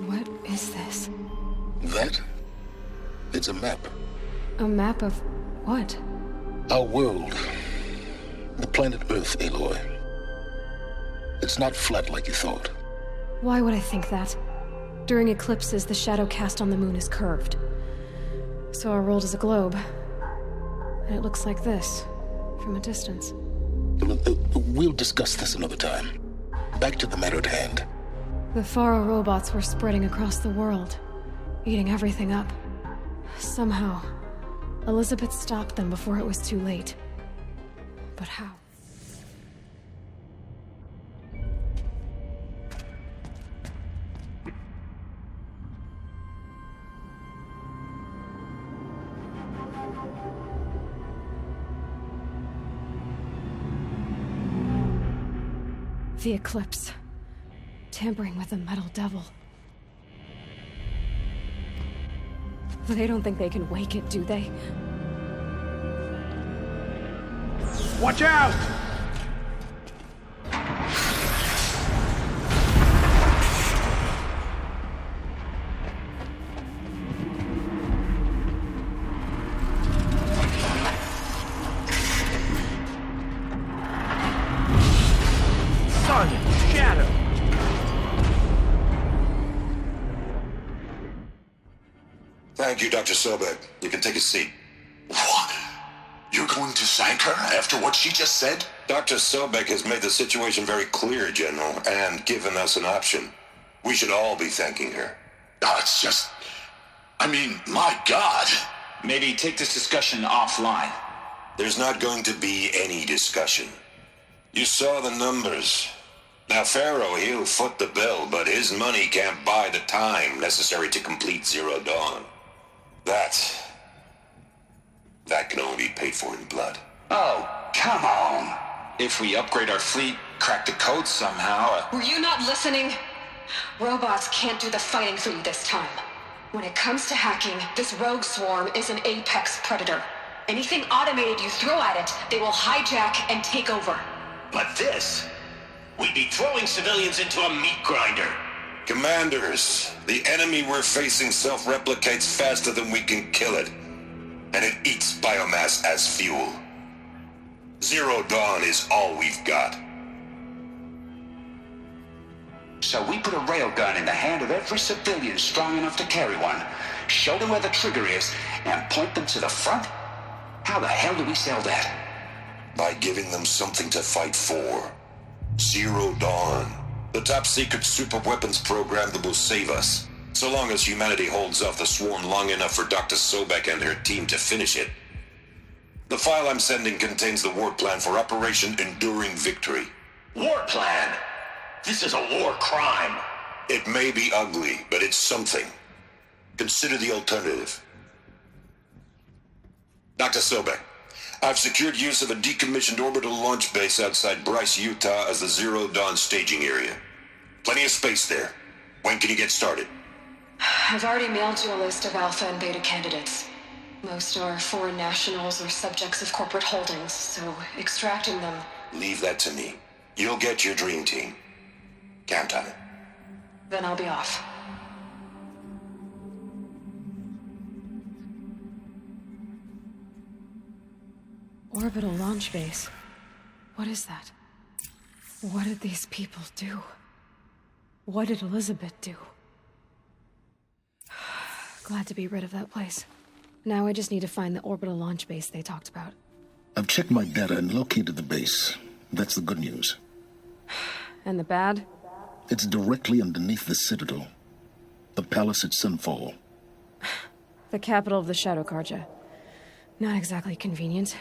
What is this? That? It's a map. A map of what? Our world. The planet Earth, Aloy. It's not flat like you thought. Why would I think that? During eclipses, the shadow cast on the moon is curved. So our world is a globe. And it looks like this, from a distance. We'll discuss this another time. Back to the matter at hand. The Faro robots were spreading across the world, eating everything up. Somehow, Elizabeth stopped them before it was too late. But how? The eclipse. Tampering with the metal devil. They don't think they can wake it, do they? Watch out! Shadow! Thank you, Dr. Sobek. You can take a seat. What? You're going to thank her after what she just said? Dr. Sobek has made the situation very clear, General, and given us an option. We should all be thanking her. Oh, it's just... I mean, my God. Maybe take this discussion offline. There's not going to be any discussion. You saw the numbers. Now, Pharaoh, he'll foot the bill, but his money can't buy the time necessary to complete Zero Dawn. That can only be paid for in blood. Oh, come on. If we upgrade our fleet, crack the code somehow... Were you not listening? Robots can't do the fighting for you this time. When it comes to hacking, this rogue swarm is an apex predator. Anything automated you throw at it, they will hijack and take over. But this... we'd be throwing civilians into a meat grinder. Commanders, the enemy we're facing self-replicates faster than we can kill it. And it eats biomass as fuel. Zero Dawn is all we've got. So we put a railgun in the hand of every civilian strong enough to carry one, show them where the trigger is, and point them to the front? How the hell do we sell that? By giving them something to fight for. Zero Dawn. The top-secret super-weapons program that will save us. So long as humanity holds off the swarm long enough for Dr. Sobek and her team to finish it. The file I'm sending contains the war plan for Operation Enduring Victory. War plan? This is a war crime. It may be ugly, but it's something. Consider the alternative. Dr. Sobek, I've secured use of a decommissioned orbital launch base outside Bryce, Utah as the Zero Dawn staging area. Plenty of space there. When can you get started? I've already mailed you a list of alpha and beta candidates. Most are foreign nationals or subjects of corporate holdings, so extracting them... Leave that to me. You'll get your dream team. Count on it. Then I'll be off. Orbital launch base. What is that? What did these people do? What did Elizabeth do? Glad to be rid of that place. Now I just need to find the orbital launch base they talked about. I've checked my data and located the base. That's the good news. And the bad? It's directly underneath the Citadel. The palace at Sunfall. The capital of the Shadow Carja. Not exactly convenient.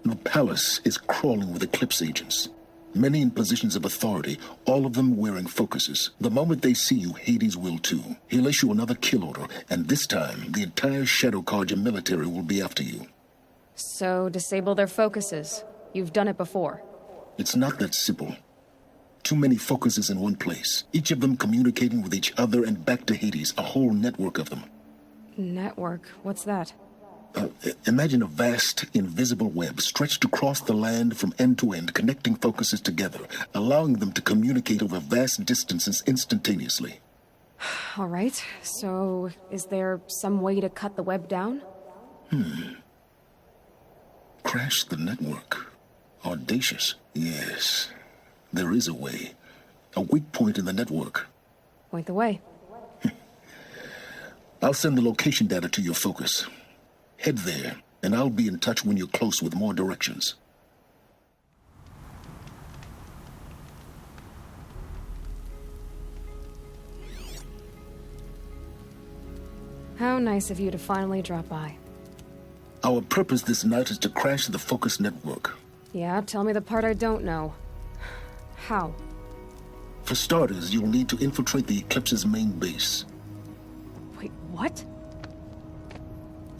The palace is crawling with Eclipse agents. Many in positions of authority, all of them wearing focuses. The moment they see you, Hades will too. He'll issue another kill order, and this time, the entire Shadow Carja military will be after you. So, disable their focuses. You've done it before. It's not that simple. Too many focuses in one place, each of them communicating with each other and back to Hades, a whole network of them. Network? What's that? Imagine a vast, invisible web stretched across the land from end to end, connecting focuses together, allowing them to communicate over vast distances instantaneously. All right, so is there some way to cut the web down? Crash the network. Audacious. Yes, there is a way. A weak point in the network. Point the way. I'll send the location data to your focus. Head there, and I'll be in touch when you're close with more directions. How nice of you to finally drop by. Our purpose this night is to crash the focus network. Yeah, tell me the part I don't know. How? For starters, you'll need to infiltrate the Eclipse's main base. Wait, what?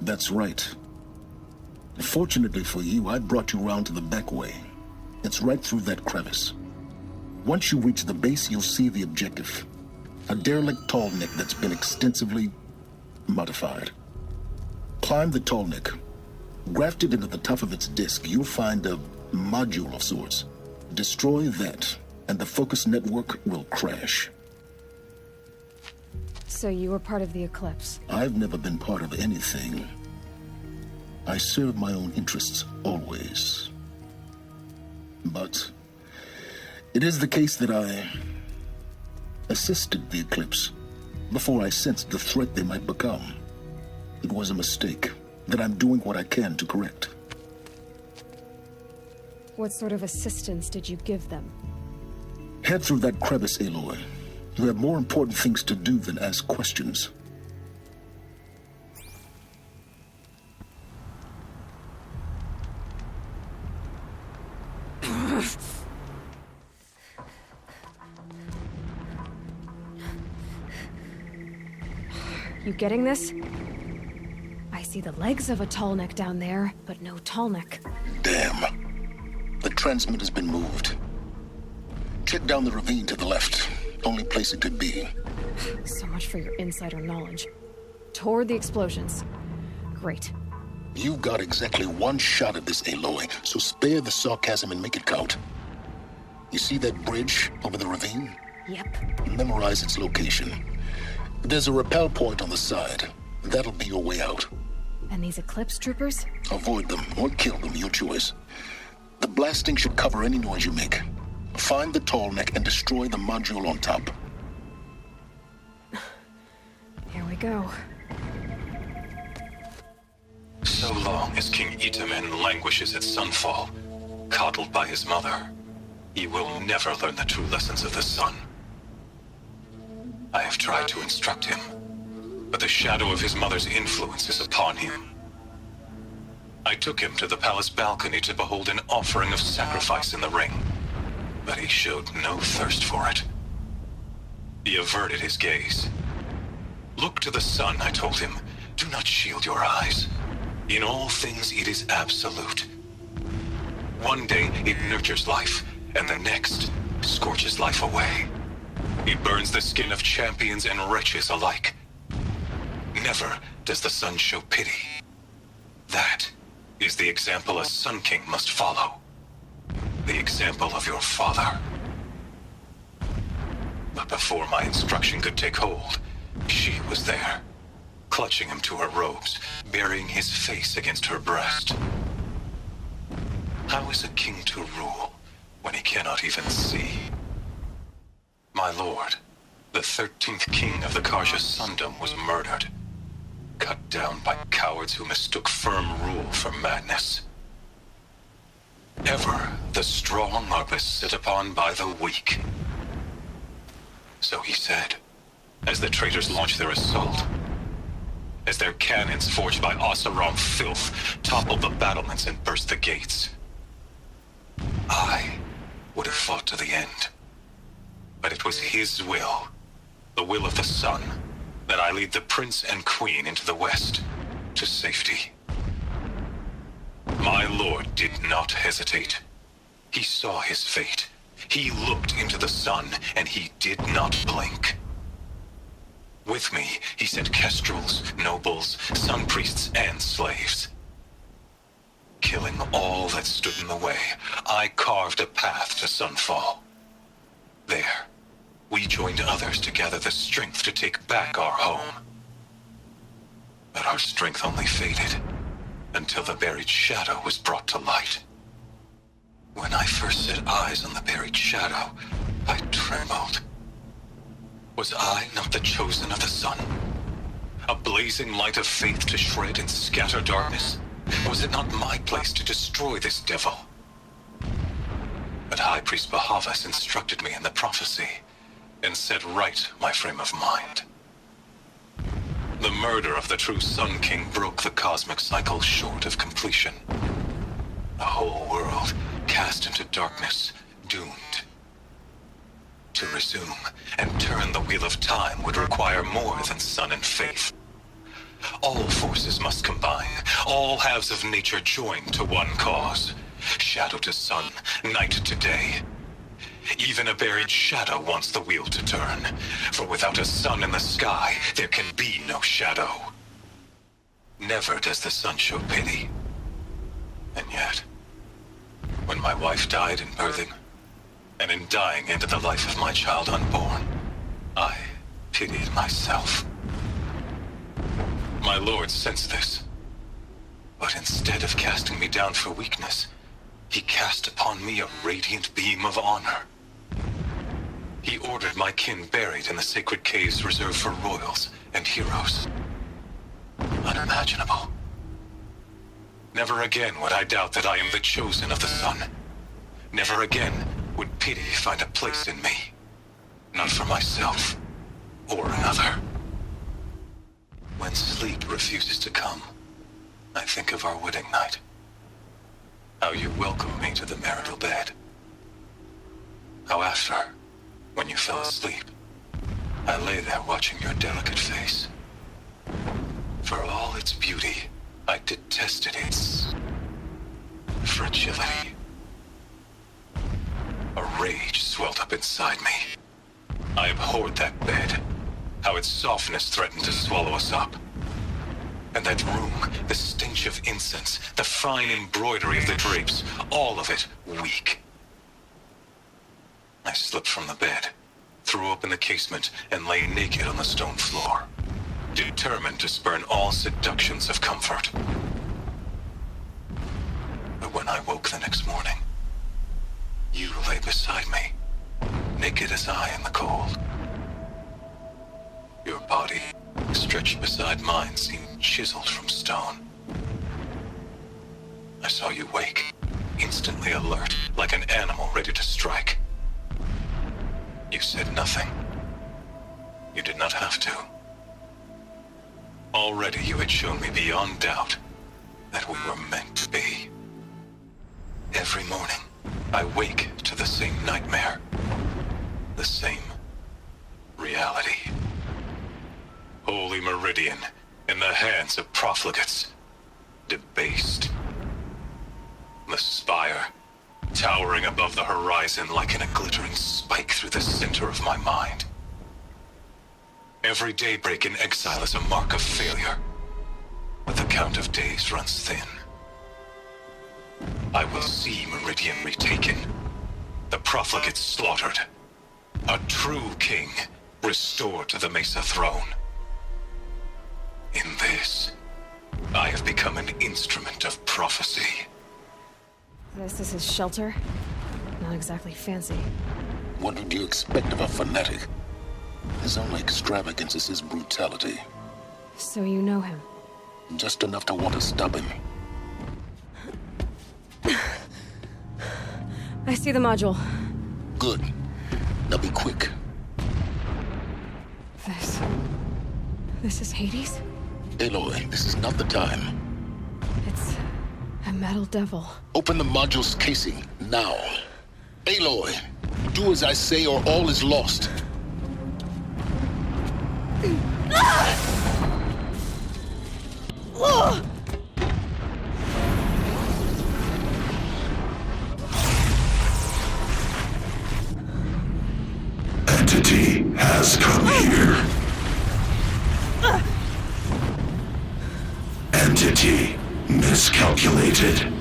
That's right. Fortunately for you, I brought you around to the back way. It's right through that crevice. Once you reach the base, you'll see the objective. A derelict tallneck that's been extensively modified. Climb the tallneck. Grafted into the top of its disk, you'll find a module of sorts. Destroy that, and the focus network will crash. So you were part of the Eclipse? I've never been part of anything. I serve my own interests, always. But it is the case that I assisted the Eclipse before I sensed the threat they might become. It was a mistake that I'm doing what I can to correct. What sort of assistance did you give them? Head through that crevice, Aloy. You have more important things to do than ask questions. You getting this? I see the legs of a tallneck down there, but no tallneck. Damn. The transmitter's been moved. Check down the ravine to the left. Only place it could be. So much for your insider knowledge. Toward the explosions. Great. You've got exactly one shot at this, Aloy, so spare the sarcasm and make it count. You see that bridge over the ravine? Yep. Memorize its location. There's a rappel point on the side. That'll be your way out. And these Eclipse troopers? Avoid them or kill them, your choice. The blasting should cover any noise you make. Find the tallneck and destroy the module on top. Here we go. So long as King Itamen languishes at Sunfall, coddled by his mother, he will never learn the true lessons of the sun. I have tried to instruct him, but the shadow of his mother's influence is upon him. I took him to the palace balcony to behold an offering of sacrifice in the ring, but he showed no thirst for it. He averted his gaze. Look to the sun, I told him. Do not shield your eyes. In all things, it is absolute. One day, it nurtures life, and the next, scorches life away. It burns the skin of champions and wretches alike. Never does the sun show pity. That is the example a Sun King must follow. The example of your father. But before my instruction could take hold, she was there, clutching him to her robes, burying his face against her breast. How is a king to rule when he cannot even see? My lord, the 13th king of the Karja Sundom was murdered, cut down by cowards who mistook firm rule for madness. Ever the strong are beset upon by the weak. So he said, as the traitors launched their assault, as their cannons forged by Oseram filth toppled the battlements and burst the gates. I would have fought to the end. But it was his will, the will of the sun, that I lead the prince and queen into the west, to safety. My lord did not hesitate. He saw his fate. He looked into the sun, and he did not blink. With me, he sent kestrels, nobles, sun priests, and slaves. Killing all that stood in the way, I carved a path to Sunfall. There, we joined others to gather the strength to take back our home. But our strength only faded until the buried shadow was brought to light. When I first set eyes on the buried shadow, I trembled. Was I not the chosen of the sun? A blazing light of faith to shred and scatter darkness? Was it not my place to destroy this devil? But High Priest Bahavas instructed me in the prophecy and set right my frame of mind. The murder of the true Sun King broke the cosmic cycle short of completion. The whole world cast into darkness, doomed. To resume and turn the wheel of time would require more than sun and faith. All forces must combine, all halves of nature join to one cause. Shadow to sun, night to day. Even a buried shadow wants the wheel to turn, for without a sun in the sky, there can be no shadow. Never does the sun show pity. And yet, when my wife died in birthing, and in dying into the life of my child unborn, I pitied myself. My lord sensed this, but instead of casting me down for weakness, he cast upon me a radiant beam of honor. He ordered my kin buried in the sacred caves reserved for royals and heroes. Unimaginable. Never again would I doubt that I am the chosen of the sun. Never again would pity find a place in me. Not for myself or another. When sleep refuses to come, I think of our wedding night. How you welcomed me to the marital bed. How after, when you fell asleep, I lay there watching your delicate face. For all its beauty, I detested its fragility. A rage swelled up inside me. I abhorred that bed, how its softness threatened to swallow us up. And that room, the stench of incense, the fine embroidery of the drapes, all of it weak. I slipped from the bed, threw open the casement, and lay naked on the stone floor, determined to spurn all seductions of comfort. But when I woke the next morning, you lay beside me, naked as I in the cold. Your body, stretched beside mine, seemed chiseled from stone. I saw you wake, instantly alert, like an animal ready to strike. You said nothing. You did not have to. Already you had shown me beyond doubt that we were meant to be. Every morning, I wake to the same nightmare. The same reality. Holy Meridian, in the hands of profligates. Debased. The spire, towering above the horizon like a glittering spike through the center of my mind. Every daybreak in exile is a mark of failure, but the count of days runs thin. I will see Meridian retaken, the profligates slaughtered, a true king restored to the Mesa throne. In this, I have become an instrument of prophecy. This is his shelter? Not exactly fancy. What would you expect of a fanatic? His only extravagance is his brutality. So you know him? Just enough to want to stop him. I see the module. Good. Now be quick. This is Hades? Aloy, this is not the time. It's a metal devil. Open the module's casing, now. Aloy, do as I say or all is lost. Entity has come here. Entity miscalculated.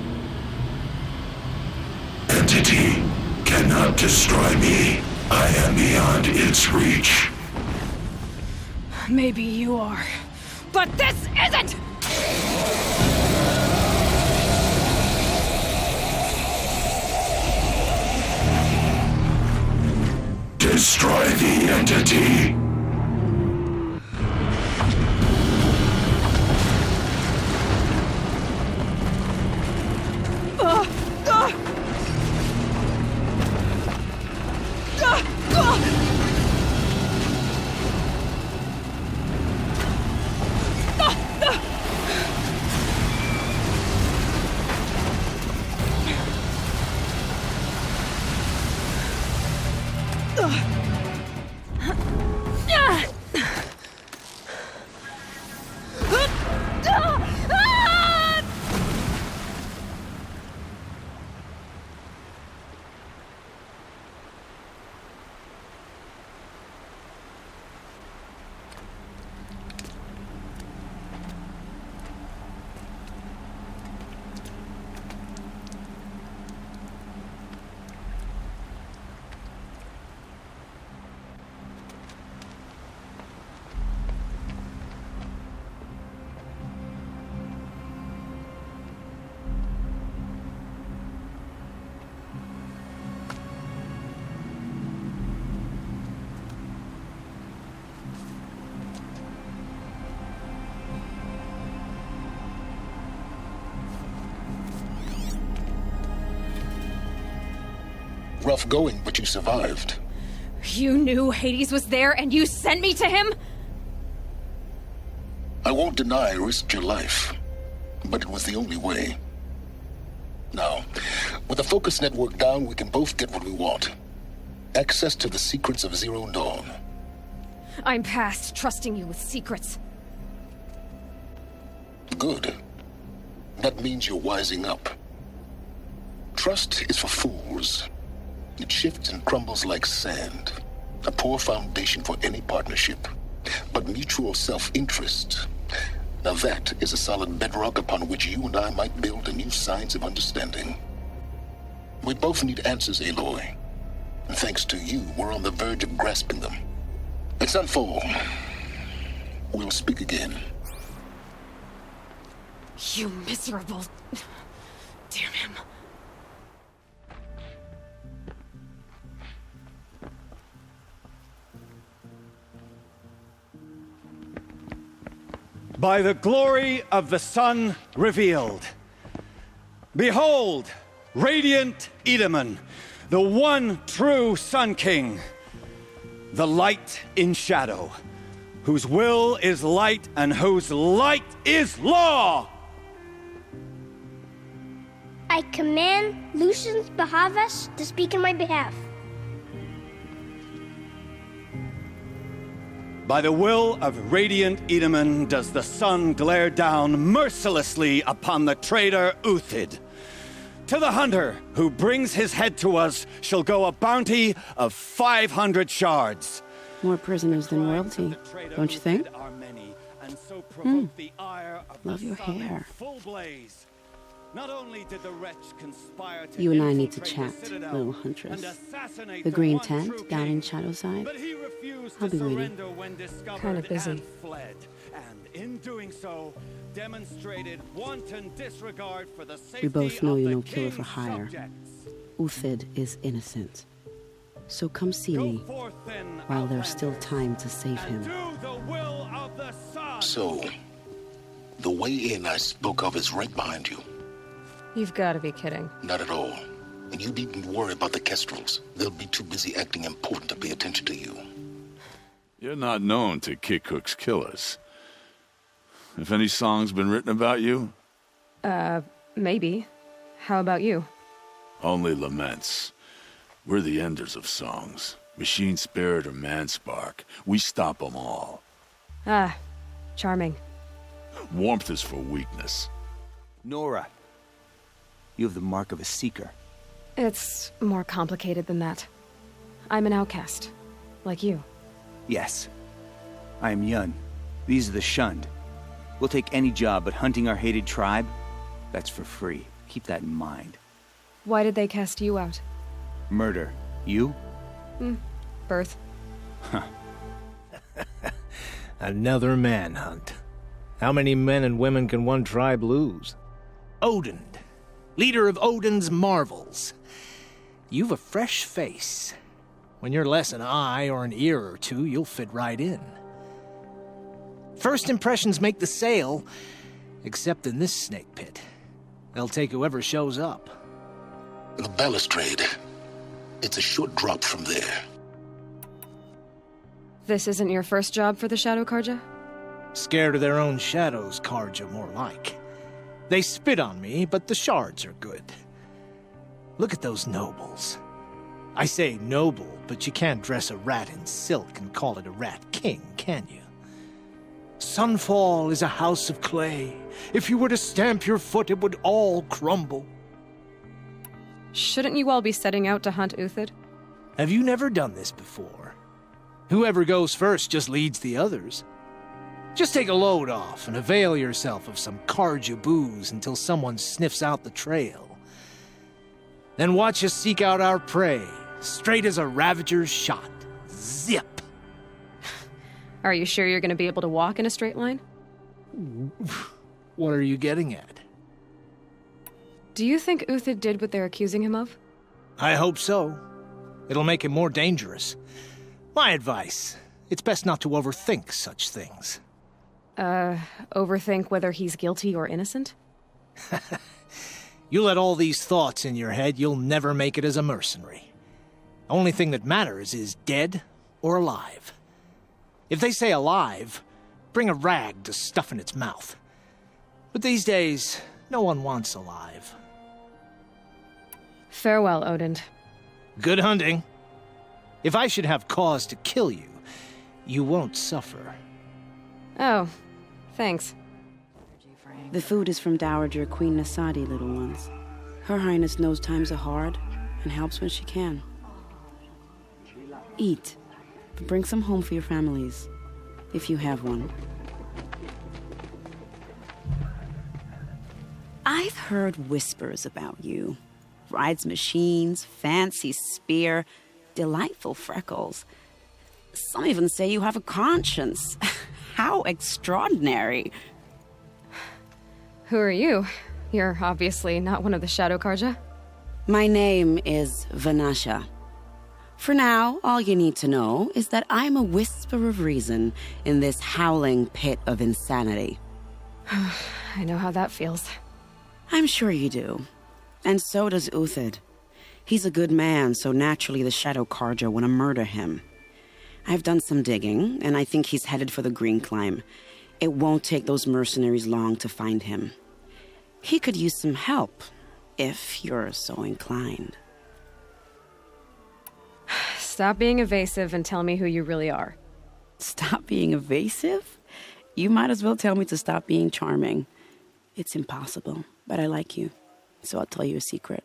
Entity cannot destroy me. I am beyond its reach. Maybe you are, but this isn't! Destroy the entity. Rough going, but you survived. You knew Hades was there and you sent me to him? I won't deny I risked your life, but it was the only way. Now, with the focus network down, we can both get what we want. Access to the secrets of Zero Dawn. I'm past trusting you with secrets. Good. That means you're wising up. Trust is for fools. It shifts and crumbles like sand. A poor foundation for any partnership. But mutual self-interest, now that is a solid bedrock upon which you and I might build a new science of understanding. We both need answers, Aloy. And thanks to you, we're on the verge of grasping them. It's Sunfall. We'll speak again. You miserable... Damn him. By the glory of the sun revealed. Behold, radiant Edaman, the one true Sun King, the light in shadow, whose will is light and whose light is law! I command Lucius Bahavas to speak in my behalf. By the will of radiant Edaman does the sun glare down mercilessly upon the traitor Uthid. To the hunter who brings his head to us shall go a bounty of 500 shards. More prisoners than royalty, don't you think? Love your hair. Not only did the wretch conspire to you and I need to chat, little huntress. The green tent down in Shadowside. I'll be waiting. Kind of busy. And in doing so, demonstrated wanton disregard for the safety we both know of you're the no killer for king's hire. subjects. Uthid is innocent. So come see me while there's still time to save him. So, the way in I spoke of is right behind you. You've got to be kidding. Not at all. And you needn't worry about the Kestrels. They'll be too busy acting important to pay attention to you. You're not known to kick Cook's killers. Have any songs been written about you? Maybe. How about you? Only laments. We're the enders of songs. Machine spirit or man spark. We stop them all. Ah, charming. Warmth is for weakness. Nora, you have the mark of a seeker. It's more complicated than that. I'm an outcast, like you. Yes, I am Yun, These are the shunned. We'll take any job, but hunting our hated tribe, that's for free. Keep that in mind. Why did they cast you out? Murder. You? Birth. Huh. Another manhunt. How many men and women can one tribe lose? Odin, leader of Odin's marvels. You've a fresh face. When you're less an eye or an ear or two, you'll fit right in. First impressions make the sale, except in this snake pit. They'll take whoever shows up. The balustrade. It's a short drop from there. This isn't your first job for the Shadow Karja? Scared of their own shadows, Karja, more like. They spit on me, but the shards are good. Look at those nobles. I say noble, but you can't dress a rat in silk and call it a rat king, can you? Sunfall is a house of clay. If you were to stamp your foot, it would all crumble. Shouldn't you all be setting out to hunt Uthid? Have you never done this before? Whoever goes first just leads the others. Just take a load off and avail yourself of some Karja booze until someone sniffs out the trail. Then watch us seek out our prey, straight as a ravager's shot. Zip! Are you sure you're going to be able to walk in a straight line? What are you getting at? Do you think Uthid did what they're accusing him of? I hope so. It'll make him more dangerous. My advice, it's best not to overthink such things. Overthink whether he's guilty or innocent? You let all these thoughts in your head, you'll never make it as a mercenary. Only thing that matters is dead or alive. If they say alive, bring a rag to stuff in its mouth. But these days, no one wants alive. Farewell, Odin. Good hunting. If I should have cause to kill you, you won't suffer. Oh, thanks. The food is from Dowager Queen Nasadi, little ones. Her Highness knows times are hard and helps when she can. Eat, but bring some home for your families, if you have one. I've heard whispers about you. Rides machines, fancy spear, delightful freckles. Some even say you have a conscience. How extraordinary. Who are you? You're obviously not one of the Shadow Karja. My name is Vanasha. For now, all you need to know is that I'm a whisper of reason in this howling pit of insanity. I know how that feels. I'm sure you do. And so does Uthid. He's a good man, so naturally the Shadow Karja want to murder him. I've done some digging, and I think he's headed for the Green Climb. It won't take those mercenaries long to find him. He could use some help, if you're so inclined. Stop being evasive and tell me who you really are. Stop being evasive? You might as well tell me to stop being charming. It's impossible, but I like you, so I'll tell you a secret.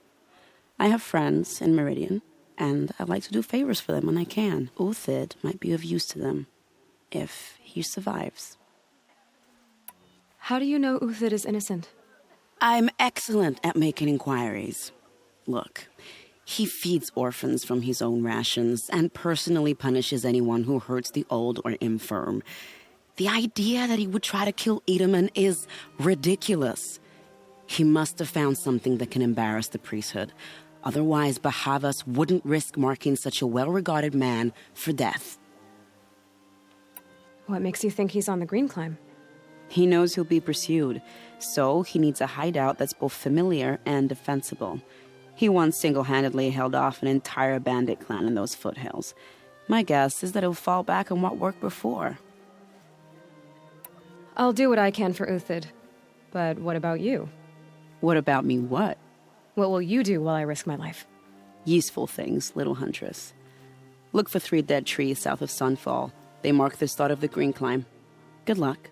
I have friends in Meridian, and I like to do favors for them when I can. Uthid might be of use to them, if he survives. How do you know Uthid is innocent? I'm excellent at making inquiries. Look, he feeds orphans from his own rations and personally punishes anyone who hurts the old or infirm. The idea that he would try to kill Edaman is ridiculous. He must have found something that can embarrass the priesthood. Otherwise, Bahavas wouldn't risk marking such a well-regarded man for death. What makes you think he's on the Green Climb? He knows he'll be pursued, so he needs a hideout that's both familiar and defensible. He once single-handedly held off an entire bandit clan in those foothills. My guess is that he'll fall back on what worked before. I'll do what I can for Uthid. But what about you? What about me what? What will you do while I risk my life? Useful things, little huntress. Look for 3 dead trees south of Sunfall. They mark the start of the Green Climb. Good luck.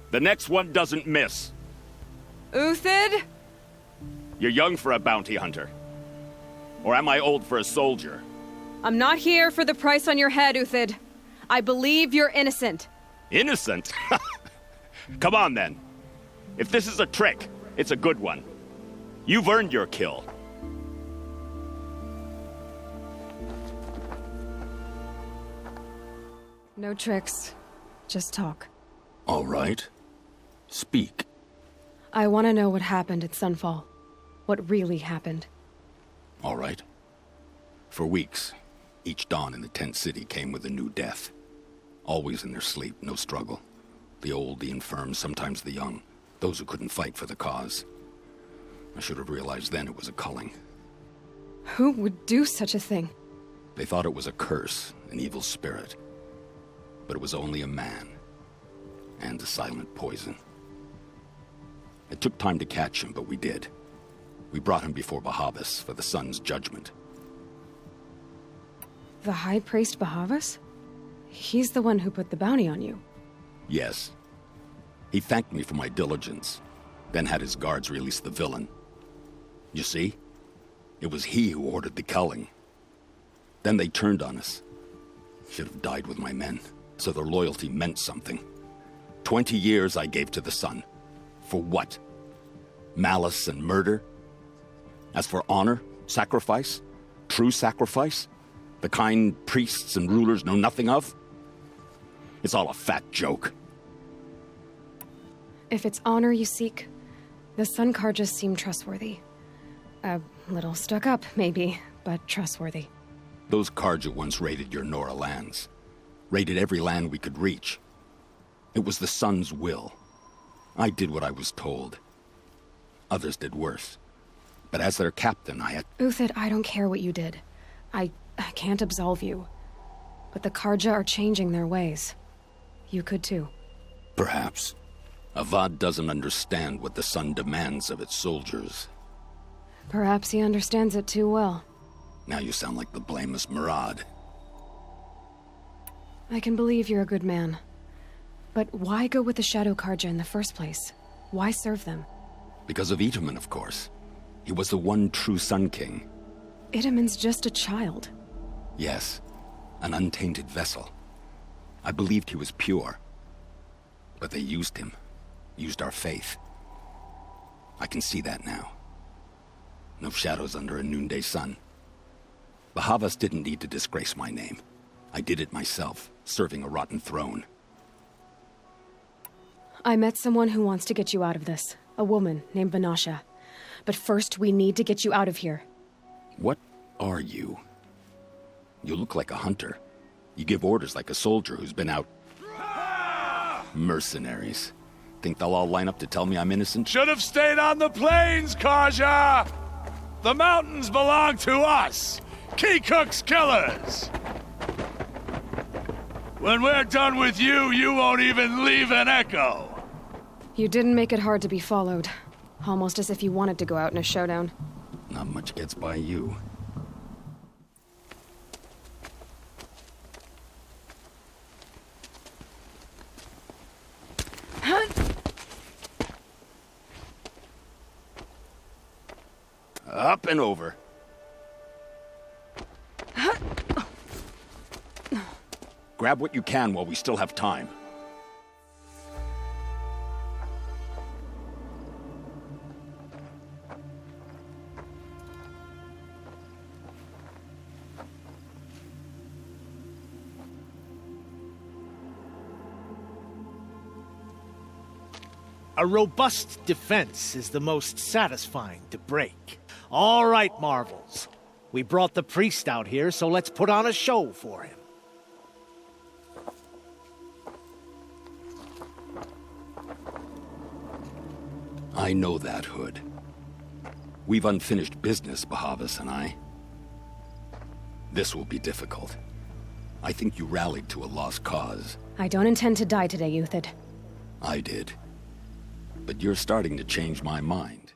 The next one doesn't miss. Uthid? You're young for a bounty hunter. Or am I old for a soldier? I'm not here for the price on your head, Uthid. I believe you're innocent. Innocent? Come on, then. If this is a trick, it's a good one. You've earned your kill. No tricks. Just talk. All right. Speak. I want to know what happened at Sunfall. What really happened. All right. For weeks, each dawn in the tent city came with a new death. Always in their sleep, no struggle. The old, the infirm, sometimes the young. Those who couldn't fight for the cause. I should have realized then it was a culling. Who would do such a thing? They thought it was a curse, an evil spirit. But it was only a man. And a silent poison. It took time to catch him, but we did. We brought him before Bahavas for the sun's judgment. The High Priest Bahavas? He's the one who put the bounty on you. Yes. He thanked me for my diligence, then had his guards release the villain. You see? It was he who ordered the culling. Then they turned on us. Should have died with my men, so their loyalty meant something. 20 years I gave to the sun. For what? Malice and murder? As for honor, sacrifice, true sacrifice, the kind priests and rulers know nothing of? It's all a fat joke. If it's honor you seek, the Sun Karjas seem trustworthy. A little stuck up, maybe, but trustworthy. Those Karja once raided your Nora lands. Raided every land we could reach. It was the Sun's will. I did what I was told. Others did worse. But as their captain, I had... Uthid, I don't care what you did. I can't absolve you. But the Karja are changing their ways. You could too. Perhaps. Avad doesn't understand what the Sun demands of its soldiers. Perhaps he understands it too well. Now you sound like the blameless Murad. I can believe you're a good man. But why go with the Shadow Karja in the first place? Why serve them? Because of Itamen, of course. He was the one true Sun King. Itamen's just a child. Yes, an untainted vessel. I believed he was pure. But they used him. Used our faith. I can see that now. No shadows under a noonday sun. Bahavas didn't need to disgrace my name. I did it myself, serving a rotten throne. I met someone who wants to get you out of this. A woman named Vanasha. But first, we need to get you out of here. What are you? You look like a hunter. You give orders like a soldier who's been out... Mercenaries. Think they'll all line up to tell me I'm innocent? Should have stayed on the plains, Karja! The mountains belong to us! Keekook's killers! When we're done with you, you won't even leave an echo! You didn't make it hard to be followed. Almost as if you wanted to go out in a showdown. Not much gets by you. Up and over. Grab what you can while we still have time. A robust defense is the most satisfying to break. All right, Marvels. We brought the priest out here, so let's put on a show for him. I know that, Hood. We've unfinished business, Bahavas and I. This will be difficult. I think you rallied to a lost cause. I don't intend to die today, Uthid. I did. But you're starting to change my mind.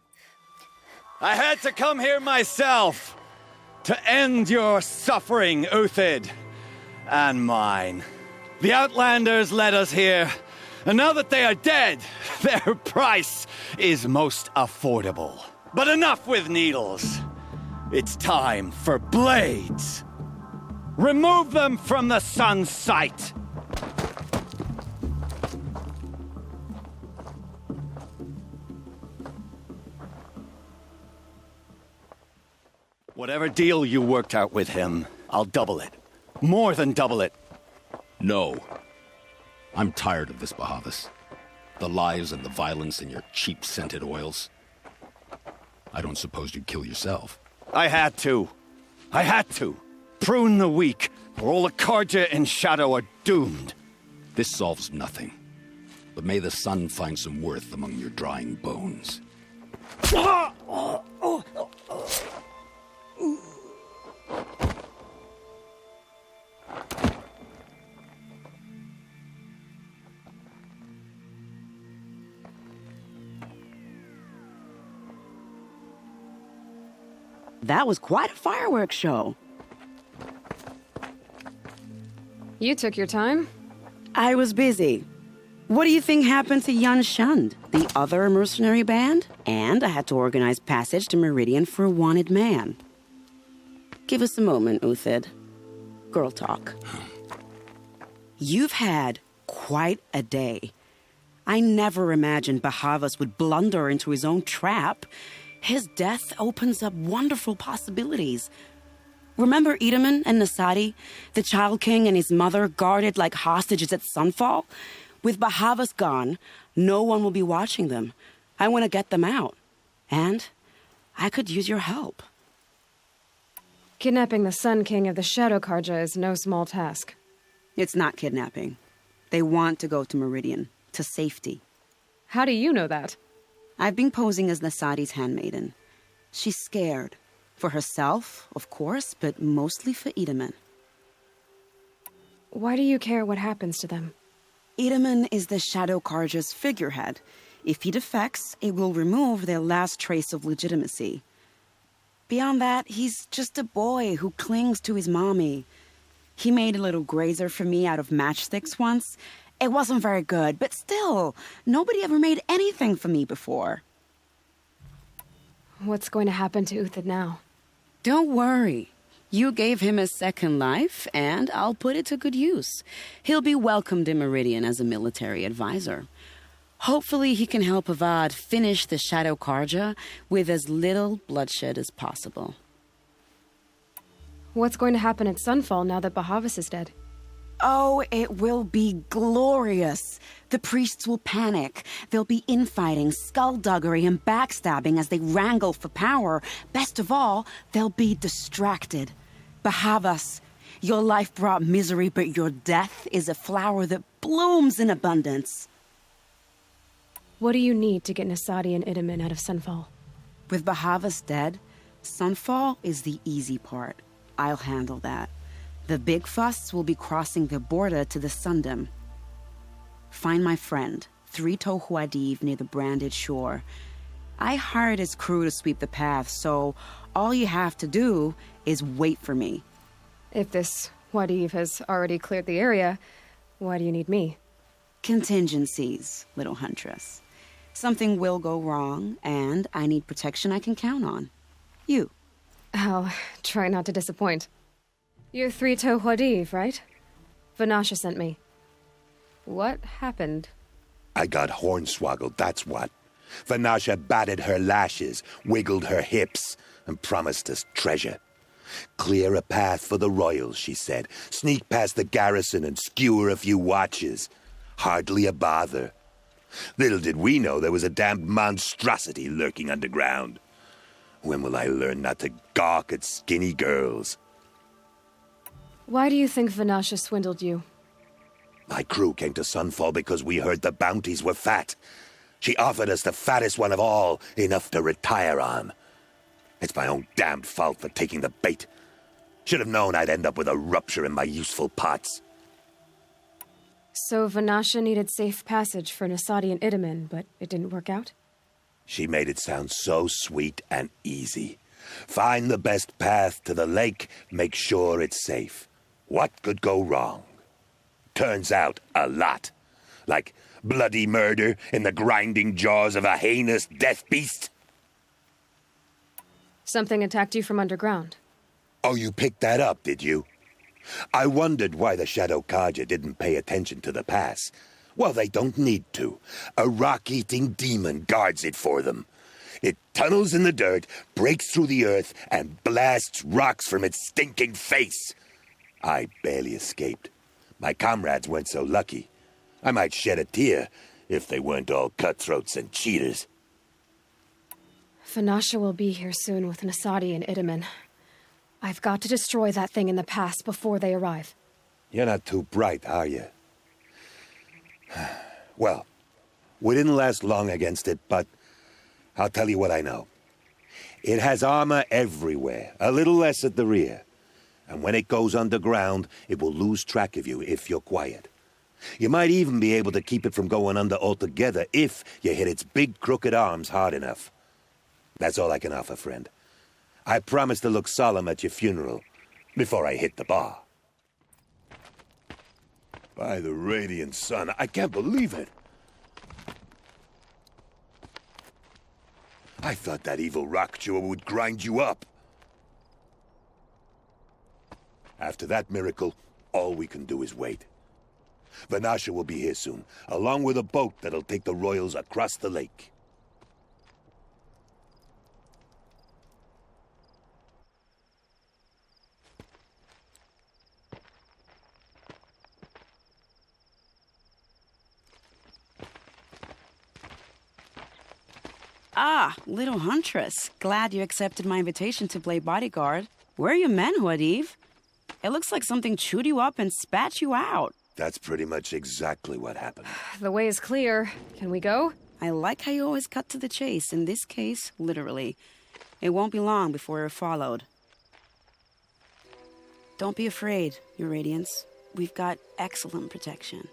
I had to come here myself to end your suffering, Uthid, and mine. The Outlanders led us here, and now that they are dead, their price is most affordable. But enough with needles. It's time for blades. Remove them from the sun's sight. Whatever deal you worked out with him, I'll double it. More than double it. No. I'm tired of this, Bahavas. The lies and the violence and your cheap scented oils. I don't suppose you'd kill yourself. I had to. Prune the weak, or all the Carja in Shadow are doomed. This solves nothing. But may the sun find some worth among your drying bones. That was quite a fireworks show. You took your time? I was busy. What do you think happened to Yan Shund, the other mercenary band? And I had to organize passage to Meridian for a wanted man. Give us a moment, Uthid. Girl talk. You've had quite a day. I never imagined Bahavas would blunder into his own trap. His death opens up wonderful possibilities. Remember Edaman and Nasadi, the Child King and his mother guarded like hostages at Sunfall? With Bahavas gone, no one will be watching them. I want to get them out. And I could use your help. Kidnapping the Sun King of the Shadow Carja is no small task. It's not kidnapping. They want to go to Meridian, to safety. How do you know that? I've been posing as Nasadi's handmaiden. She's scared. For herself, of course, but mostly for Edaman. Why do you care what happens to them? Edaman is the Shadow Carja's figurehead. If he defects, it will remove their last trace of legitimacy. Beyond that, he's just a boy who clings to his mommy. He made a little grazer for me out of matchsticks once. It wasn't very good, but still, nobody ever made anything for me before. What's going to happen to Uthid now? Don't worry. You gave him a second life, and I'll put it to good use. He'll be welcomed in Meridian as a military advisor. Hopefully he can help Avad finish the Shadow Carja with as little bloodshed as possible. What's going to happen at Sunfall now that Bahavas is dead? Oh, it will be glorious. The priests will panic. There'll be infighting, skullduggery, and backstabbing as they wrangle for power. Best of all, they'll be distracted. Bahavas, your life brought misery, but your death is a flower that blooms in abundance. What do you need to get Nasadi and Edaman out of Sunfall? With Bahavas dead, Sunfall is the easy part. I'll handle that. The big fuss will be crossing the border to the Sundom. Find my friend, 3 Tohuadiv near the branded shore. I hired his crew to sweep the path, so all you have to do is wait for me. If this Wadiv has already cleared the area, why do you need me? Contingencies, little huntress. Something will go wrong, and I need protection I can count on. You. I'll try not to disappoint. You're 3 Tohuadiv, right? Vanasha sent me. What happened? I got hornswoggled, that's what. Vanasha batted her lashes, wiggled her hips, and promised us treasure. Clear a path for the royals, she said. Sneak past the garrison and skewer a few watches. Hardly a bother. Little did we know there was a damned monstrosity lurking underground. When will I learn not to gawk at skinny girls? Why do you think Vanasha swindled you? My crew came to Sunfall because we heard the bounties were fat. She offered us the fattest one of all, enough to retire on. It's my own damned fault for taking the bait. Should have known I'd end up with a rupture in my useful pots. So Vanasha needed safe passage for Nasadi and Edaman, but it didn't work out? She made it sound so sweet and easy. Find the best path to the lake, make sure it's safe. What could go wrong? Turns out, a lot. Like bloody murder in the grinding jaws of a heinous death beast. Something attacked you from underground. Oh, you picked that up, did you? I wondered why the Shadow Carja didn't pay attention to the pass. Well, they don't need to. A rock-eating demon guards it for them. It tunnels in the dirt, breaks through the earth, and blasts rocks from its stinking face. I barely escaped. My comrades weren't so lucky. I might shed a tear if they weren't all cutthroats and cheaters. Vanasha will be here soon with Nasadi and Itamen. I've got to destroy that thing in the pass before they arrive. You're not too bright, are you? Well, we didn't last long against it, but I'll tell you what I know. It has armor everywhere, a little less at the rear. And when it goes underground, it will lose track of you if you're quiet. You might even be able to keep it from going under altogether if you hit its big crooked arms hard enough. That's all I can offer, friend. I promise to look solemn at your funeral before I hit the bar. By the radiant sun, I can't believe it. I thought that evil rock chewer would grind you up. After that miracle, all we can do is wait. Vanasha will be here soon, along with a boat that'll take the royals across the lake. Ah, little huntress. Glad you accepted my invitation to play bodyguard. Where are your men, Huadiv? It looks like something chewed you up and spat you out. That's pretty much exactly what happened. The way is clear. Can we go? I like how you always cut to the chase. In this case, literally. It won't be long before you're followed. Don't be afraid, Your Radiance. We've got excellent protection.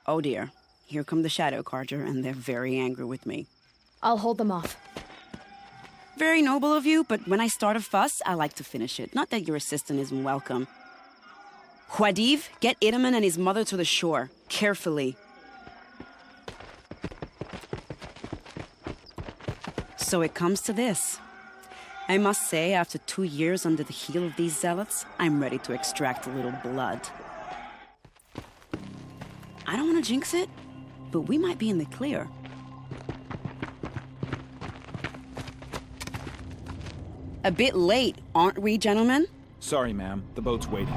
Oh dear, here come the Shadow Carja, and they're very angry with me. I'll hold them off. Very noble of you, but when I start a fuss, I like to finish it. Not that your assistant isn't welcome. Huadiv, get Itamen and his mother to the shore. Carefully. So it comes to this. I must say, after 2 years under the heel of these zealots, I'm ready to extract a little blood. I don't want to jinx it, but we might be in the clear. A bit late, aren't we, gentlemen? Sorry, ma'am. The boat's waiting.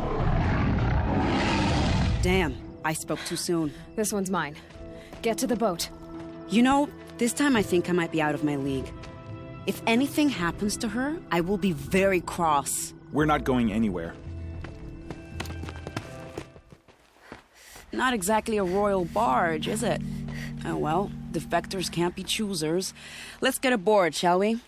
Damn, I spoke too soon. This one's mine. Get to the boat. You know, this time I think I might be out of my league. If anything happens to her, I will be very cross. We're not going anywhere. Not exactly a royal barge, is it? Oh well, defectors can't be choosers. Let's get aboard, shall we?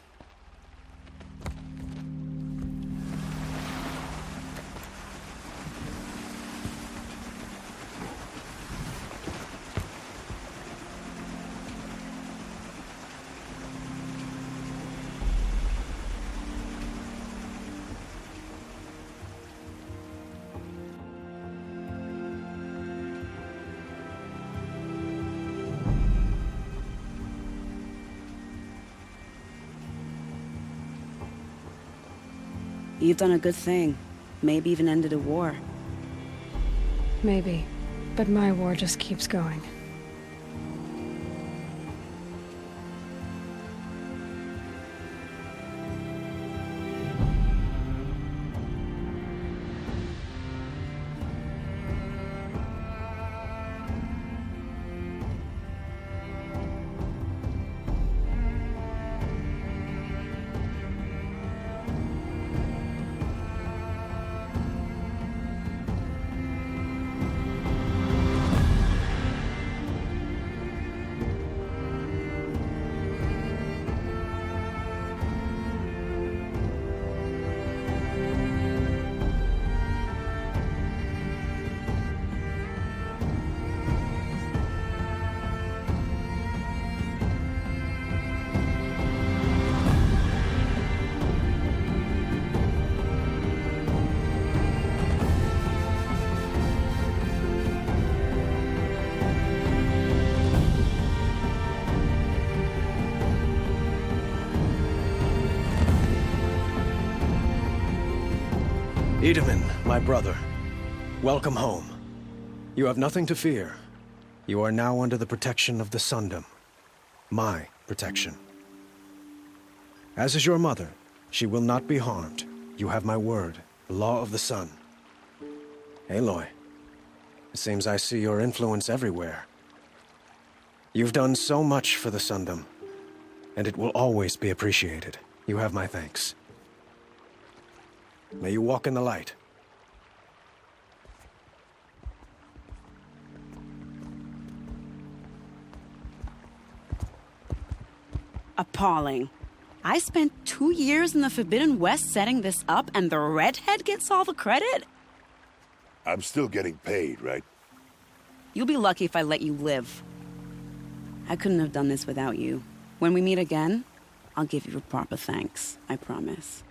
You've done a good thing. Maybe even ended a war. Maybe. But my war just keeps going. Itamen, my brother, welcome home. You have nothing to fear. You are now under the protection of the Sundom. My protection. As is your mother, she will not be harmed. You have my word, the law of the sun. Aloy, it seems I see your influence everywhere. You've done so much for the Sundom, and it will always be appreciated. You have my thanks. May you walk in the light. Appalling. I spent 2 years in the Forbidden West setting this up, and the redhead gets all the credit? I'm still getting paid, right? You'll be lucky if I let you live. I couldn't have done this without you. When we meet again, I'll give you a proper thanks, I promise.